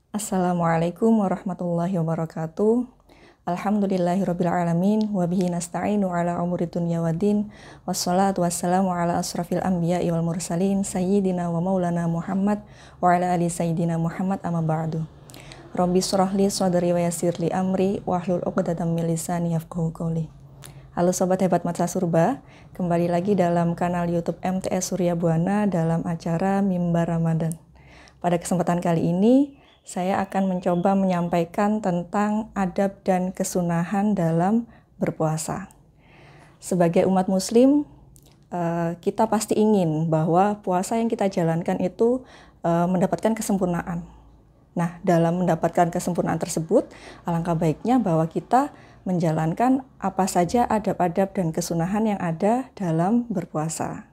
Assalamualaikum warahmatullahi wabarakatuh. Alhamdulillahirabbil alamin wa bihi nasta'inu ala umuri dunya waddin. Wassalatu wassalamu ala asrafil anbiya'i wal mursalin sayyidina wa maulana Muhammad wa ala ali sayyidina Muhammad amma ba'du. Rabbi shrah li sadri wa yassir li amri wahlul 'uqdatam min lisani yafqahu qawli. Halo sobat hebat Matra Surba, kembali lagi dalam kanal YouTube MTS Surya Buana dalam acara Mimbar Ramadan. Pada kesempatan kali ini saya akan mencoba menyampaikan tentang adab dan kesunahan dalam berpuasa. Sebagai umat muslim, kita pasti ingin bahwa puasa yang kita jalankan itu mendapatkan kesempurnaan. Nah, dalam mendapatkan kesempurnaan tersebut, alangkah baiknya bahwa kita menjalankan apa saja adab-adab dan kesunahan yang ada dalam berpuasa.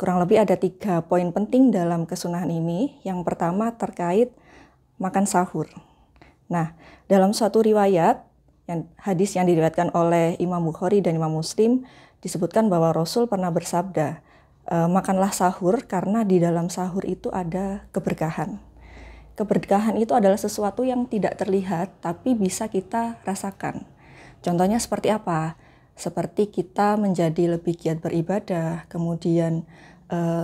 Kurang lebih ada 3 poin penting dalam kesunahan ini. Yang pertama terkait makan sahur. Nah, dalam suatu riwayat, hadis yang diriwayatkan oleh Imam Bukhari dan Imam Muslim, disebutkan bahwa Rasul pernah bersabda, makanlah sahur karena di dalam sahur itu ada keberkahan. Keberkahan itu adalah sesuatu yang tidak terlihat, tapi bisa kita rasakan. Contohnya seperti apa? Seperti kita menjadi lebih giat beribadah, kemudian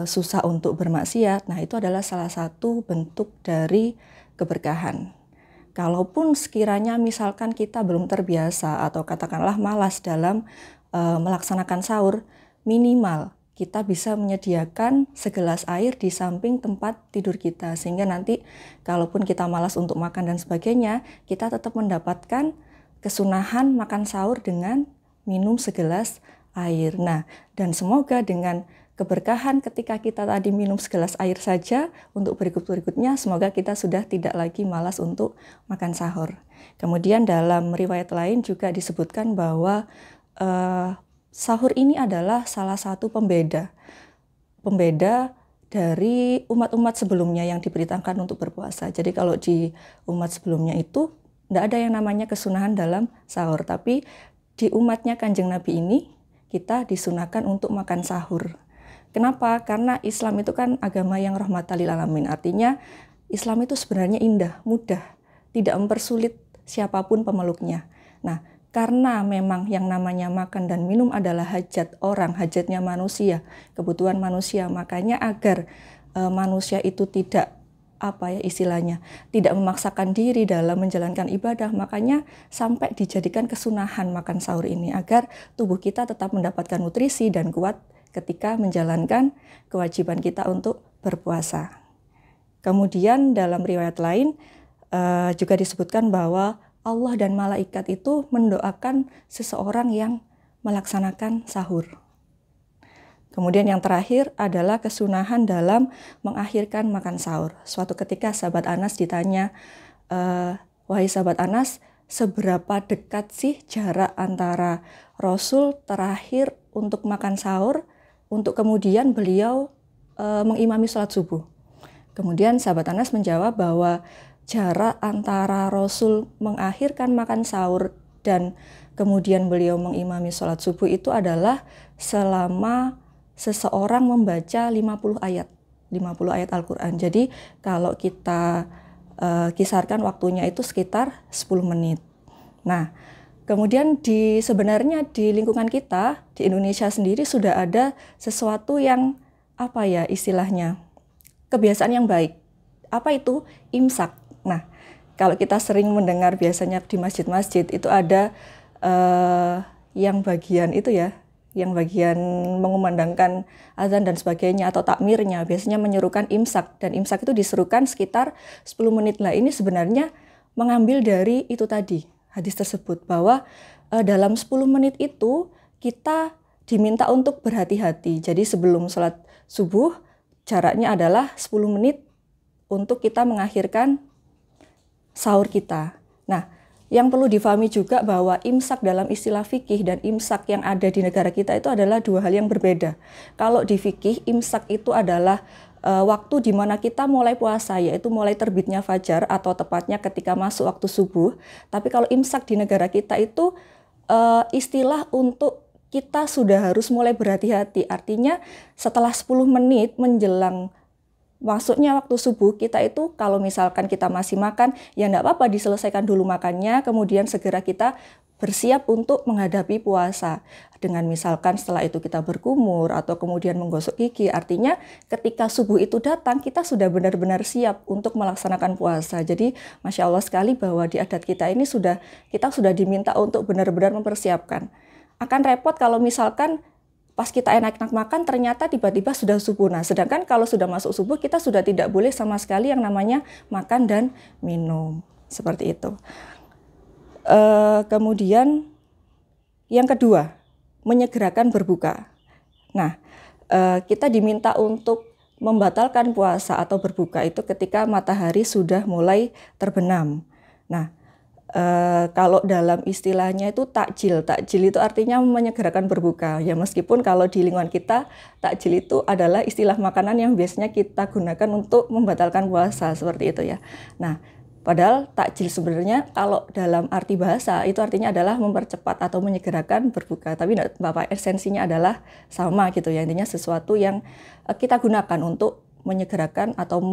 susah untuk bermaksiat. Nah, itu adalah salah satu bentuk dari keberkahan. Kalaupun sekiranya misalkan kita belum terbiasa atau katakanlah malas dalam melaksanakan sahur, minimal kita bisa menyediakan segelas air di samping tempat tidur kita, sehingga nanti kalaupun kita malas untuk makan dan sebagainya, kita tetap mendapatkan kesunahan makan sahur dengan minum segelas air. Nah, dan semoga dengan keberkahan ketika kita tadi minum segelas air saja, untuk berikut-berikutnya semoga kita sudah tidak lagi malas untuk makan sahur. Kemudian dalam riwayat lain juga disebutkan bahwa sahur ini adalah salah satu pembeda dari umat-umat sebelumnya yang diperintahkan untuk berpuasa. Jadi kalau di umat sebelumnya itu tidak ada yang namanya kesunahan dalam sahur, tapi di umatnya Kanjeng Nabi ini kita disunahkan untuk makan sahur. Kenapa? Karena Islam itu kan agama yang rahmatan lil alamin. Artinya Islam itu sebenarnya indah, mudah, tidak mempersulit siapapun pemeluknya. Nah, karena memang yang namanya makan dan minum adalah hajat orang, hajatnya manusia, kebutuhan manusia, makanya agar manusia itu tidak tidak memaksakan diri dalam menjalankan ibadah, makanya sampai dijadikan kesunahan makan sahur ini agar tubuh kita tetap mendapatkan nutrisi dan kuat ketika menjalankan kewajiban kita untuk berpuasa. Kemudian dalam riwayat lain juga disebutkan bahwa Allah dan malaikat itu mendoakan seseorang yang melaksanakan sahur. Kemudian yang terakhir adalah kesunahan dalam mengakhirkan makan sahur. Suatu ketika sahabat Anas ditanya, wahai sahabat Anas, seberapa dekat sih jarak antara Rasul terakhir untuk makan sahur, untuk kemudian beliau mengimami sholat subuh? Kemudian sahabat Anas menjawab bahwa jarak antara Rasul mengakhirkan makan sahur dan kemudian beliau mengimami sholat subuh itu adalah selama seseorang membaca 50 ayat Al-Quran. Jadi kalau kita kisarkan waktunya itu sekitar 10 menit. Nah, kemudian sebenarnya di lingkungan kita, di Indonesia sendiri sudah ada sesuatu yang istilahnya kebiasaan yang baik. Apa itu? Imsak. Nah, kalau kita sering mendengar biasanya di masjid-masjid itu ada yang bagian mengumandangkan azan dan sebagainya atau takmirnya, biasanya menyerukan imsak, dan imsak itu diserukan sekitar 10 menit. Lah, ini sebenarnya mengambil dari itu tadi, hadis tersebut, bahwa dalam 10 menit itu kita diminta untuk berhati-hati. Jadi sebelum sholat subuh jaraknya adalah 10 menit untuk kita mengakhirkan sahur kita. Nah, yang perlu difahami juga bahwa imsak dalam istilah fikih dan imsak yang ada di negara kita itu adalah 2 hal yang berbeda. Kalau di fikih, imsak itu adalah waktu di mana kita mulai puasa, yaitu mulai terbitnya fajar atau tepatnya ketika masuk waktu subuh. Tapi kalau imsak di negara kita itu istilah untuk kita sudah harus mulai berhati-hati. Artinya setelah 10 menit menjelang Maksudnya waktu subuh kita itu kalau misalkan kita masih makan, ya enggak apa-apa diselesaikan dulu makannya, kemudian segera kita bersiap untuk menghadapi puasa. Dengan misalkan setelah itu kita berkumur atau kemudian menggosok gigi, artinya ketika subuh itu datang kita sudah benar-benar siap untuk melaksanakan puasa. Jadi Masya Allah sekali bahwa di adat kita ini kita sudah diminta untuk benar-benar mempersiapkan. Akan repot kalau misalkan pas kita enak-enak makan ternyata tiba-tiba sudah subuh. Nah, sedangkan kalau sudah masuk subuh kita sudah tidak boleh sama sekali yang namanya makan dan minum. Seperti itu. Kemudian yang kedua, menyegerakan berbuka. Nah, kita diminta untuk membatalkan puasa atau berbuka itu ketika matahari sudah mulai terbenam. Nah, kalau dalam istilahnya itu takjil itu artinya menyegerakan berbuka. Ya meskipun kalau di lingkungan kita takjil itu adalah istilah makanan yang biasanya kita gunakan untuk membatalkan puasa seperti itu ya. Nah, padahal takjil sebenarnya kalau dalam arti bahasa itu artinya adalah mempercepat atau menyegerakan berbuka. Tapi Bapak esensinya adalah sama gitu ya. Intinya sesuatu yang kita gunakan untuk menyegerakan atau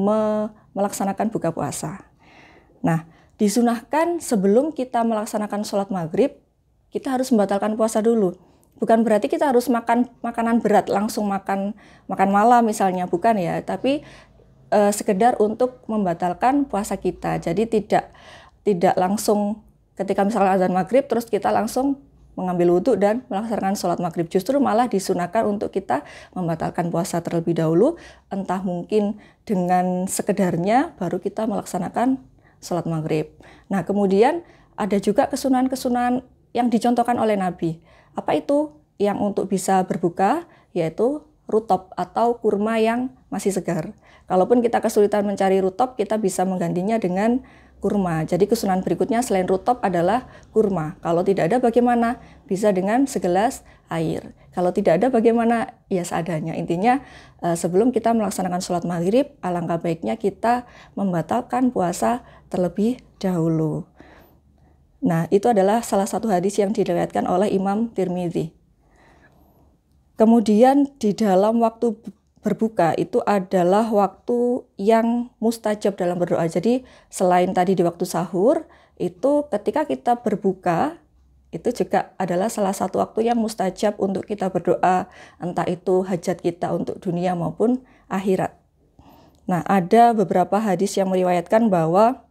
melaksanakan buka puasa. Nah, disunahkan sebelum kita melaksanakan sholat maghrib, kita harus membatalkan puasa dulu. Bukan berarti kita harus makan makanan berat, langsung makan malam misalnya, bukan ya. Tapi sekedar untuk membatalkan puasa kita. Jadi tidak langsung ketika misalnya azan maghrib, terus kita langsung mengambil wudhu dan melaksanakan sholat maghrib. Justru malah disunahkan untuk kita membatalkan puasa terlebih dahulu, entah mungkin dengan sekedarnya baru kita melaksanakan sholat maghrib. Nah, kemudian ada juga kesunahan-kesunahan yang dicontohkan oleh Nabi. Apa itu? Yang untuk bisa berbuka, yaitu rutop atau kurma yang masih segar. Kalaupun kita kesulitan mencari rutop, kita bisa menggantinya dengan kurma. Jadi kesunahan berikutnya selain rutop adalah kurma. Kalau tidak ada bagaimana? Bisa dengan segelas air. Kalau tidak ada bagaimana? Ya seadanya. Intinya sebelum kita melaksanakan sholat maghrib, alangkah baiknya kita membatalkan puasa terlebih dahulu. Nah, itu adalah salah satu hadis yang diriwayatkan oleh Imam Tirmidzi. Kemudian di dalam waktu berbuka itu adalah waktu yang mustajab dalam berdoa. Jadi selain tadi di waktu sahur, itu ketika kita berbuka, itu juga adalah salah satu waktu yang mustajab untuk kita berdoa, entah itu hajat kita untuk dunia maupun akhirat. Nah, ada beberapa hadis yang meriwayatkan bahwa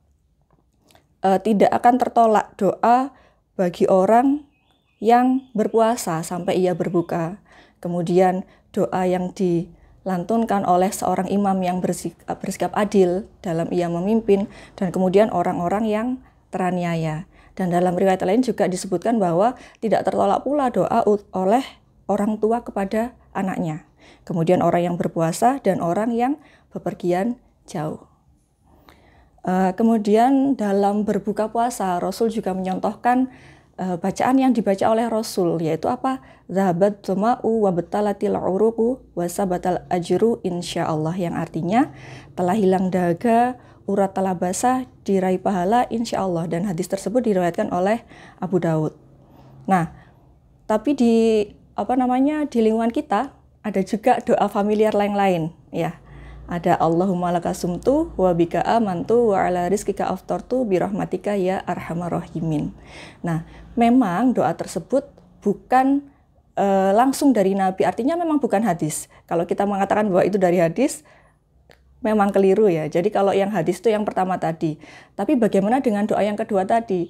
tidak akan tertolak doa bagi orang yang berpuasa sampai ia berbuka. Kemudian doa yang dilantunkan oleh seorang imam yang bersikap adil dalam ia memimpin, dan kemudian orang-orang yang teraniaya. Dan dalam riwayat lain juga disebutkan bahwa tidak tertolak pula doa oleh orang tua kepada anaknya. Kemudian orang yang berpuasa dan orang yang bepergian jauh. Kemudian dalam berbuka puasa, Rasul juga menyontohkan bacaan yang dibaca oleh Rasul, yaitu apa? Zahabat tuma'u wa batalatil uruqu wa sabatal ajru insyaallah, yang artinya telah hilang dahaga, urat telah basah, diraih pahala insyaallah. Dan hadis tersebut diriwayatkan oleh Abu Daud. Nah, tapi di lingkungan kita ada juga doa familiar lain-lain ya. Ada Allahumma laka sumtu wa bika amantu wa ala rizkika aftartu birahmatika ya arhamar rahimin. Nah, memang doa tersebut bukan langsung dari Nabi, artinya memang bukan hadis. Kalau kita mengatakan bahwa itu dari hadis, memang keliru ya. Jadi kalau yang hadis itu yang pertama tadi. Tapi bagaimana dengan doa yang kedua tadi?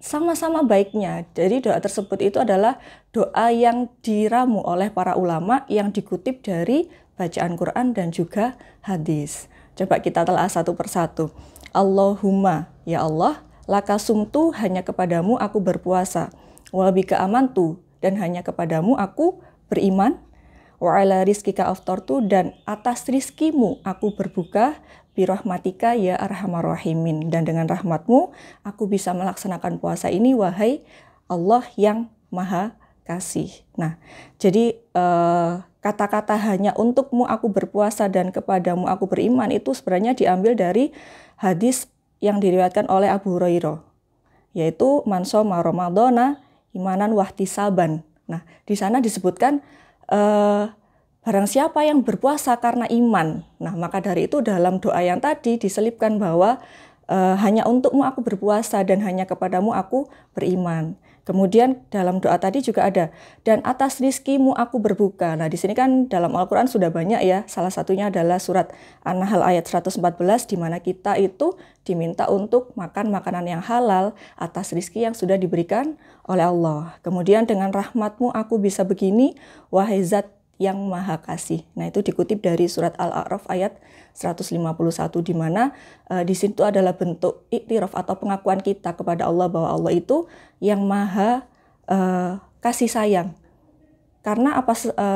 Sama-sama baiknya. Jadi doa tersebut itu adalah doa yang diramu oleh para ulama yang dikutip dari bacaan Quran dan juga hadis. Coba kita telah satu persatu. Allahumma, ya Allah, laka sumtu, hanya kepadamu aku berpuasa. Wa bika amantu, dan hanya kepadamu aku beriman. Wa ala rizkika aftartu, dan atas rizkimu aku berbuka. Birahmatika ya arhamar rahimin, dan dengan rahmatmu aku bisa melaksanakan puasa ini, wahai Allah yang maha kasih. Nah, jadi kata-kata hanya untukmu aku berpuasa dan kepadamu aku beriman itu sebenarnya diambil dari hadis yang diriwayatkan oleh Abu Hurairah, yaitu man shoma ramadhana imanan wahtisaban. Nah, di sana disebutkan barang siapa yang berpuasa karena iman. Nah, maka dari itu dalam doa yang tadi diselipkan bahwa hanya untukmu aku berpuasa dan hanya kepadamu aku beriman. Kemudian dalam doa tadi juga ada, dan atas rizkimu aku berbuka. Nah, di sini kan dalam Al-Quran sudah banyak ya. Salah satunya adalah surat An-Nahl ayat 114, di mana kita itu diminta untuk makan makanan yang halal atas rizki yang sudah diberikan oleh Allah. Kemudian dengan rahmatmu aku bisa begini, wahai zat yang maha kasih. Nah, itu dikutip dari surat Al-A'raf ayat 151, di mana di situ adalah bentuk iktiraf atau pengakuan kita kepada Allah bahwa Allah itu yang maha kasih sayang. Karena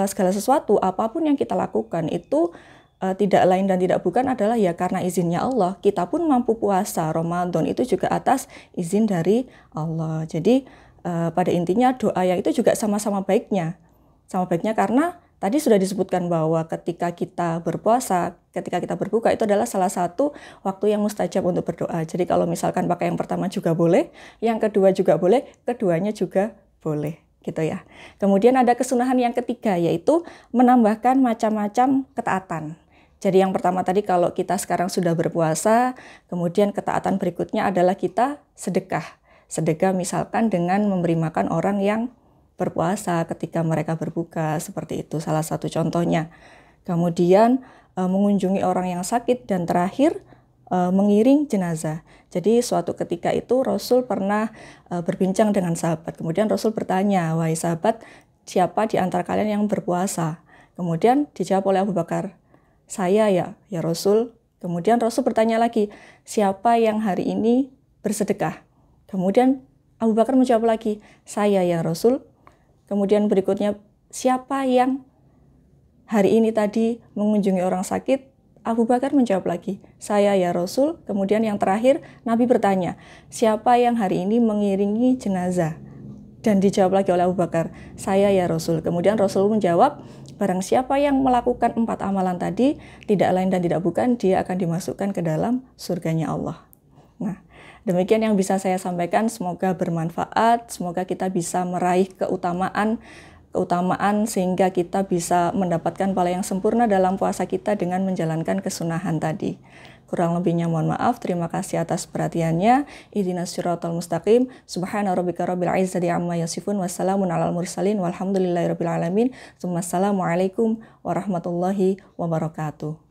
segala sesuatu, apapun yang kita lakukan itu tidak lain dan tidak bukan adalah ya karena izinnya Allah. Kita pun mampu puasa Ramadan itu juga atas izin dari Allah. Jadi pada intinya doa yang itu juga sama-sama baiknya. Sama baiknya karena tadi sudah disebutkan bahwa ketika kita berpuasa, ketika kita berbuka itu adalah salah satu waktu yang mustajab untuk berdoa. Jadi kalau misalkan pakai yang pertama juga boleh, yang kedua juga boleh, keduanya juga boleh, gitu ya. Kemudian ada kesunahan yang ketiga, yaitu menambahkan macam-macam ketaatan. Jadi yang pertama tadi kalau kita sekarang sudah berpuasa, kemudian ketaatan berikutnya adalah kita sedekah. Sedekah misalkan dengan memberi makan orang yang berpuasa ketika mereka berbuka, seperti itu salah satu contohnya. Kemudian mengunjungi orang yang sakit, dan terakhir mengiring jenazah. Jadi suatu ketika itu Rasul pernah berbincang dengan sahabat. Kemudian Rasul bertanya, wahai sahabat, siapa di antara kalian yang berpuasa? Kemudian dijawab oleh Abu Bakar, saya ya Rasul. Kemudian Rasul bertanya lagi, siapa yang hari ini bersedekah? Kemudian Abu Bakar menjawab lagi, saya ya Rasul. Kemudian berikutnya, siapa yang hari ini tadi mengunjungi orang sakit? Abu Bakar menjawab lagi, saya ya Rasul. Kemudian yang terakhir, Nabi bertanya, siapa yang hari ini mengiringi jenazah? Dan dijawab lagi oleh Abu Bakar, saya ya Rasul. Kemudian Rasul menjawab, barang siapa yang melakukan 4 amalan tadi, tidak lain dan tidak bukan, dia akan dimasukkan ke dalam surganya Allah. Nah, demikian yang bisa saya sampaikan, semoga bermanfaat, semoga kita bisa meraih keutamaan sehingga kita bisa mendapatkan pahala yang sempurna dalam puasa kita dengan menjalankan kesunahan tadi. Kurang lebihnya mohon maaf, terima kasih atas perhatiannya. Ihdinas siratal mustaqim, subhana rabbika rabbil izzati amma yasifun, wassalamun alal mursalin, walhamdulillahi rabbil alamin. Assalamualaikum warahmatullahi wabarakatuh.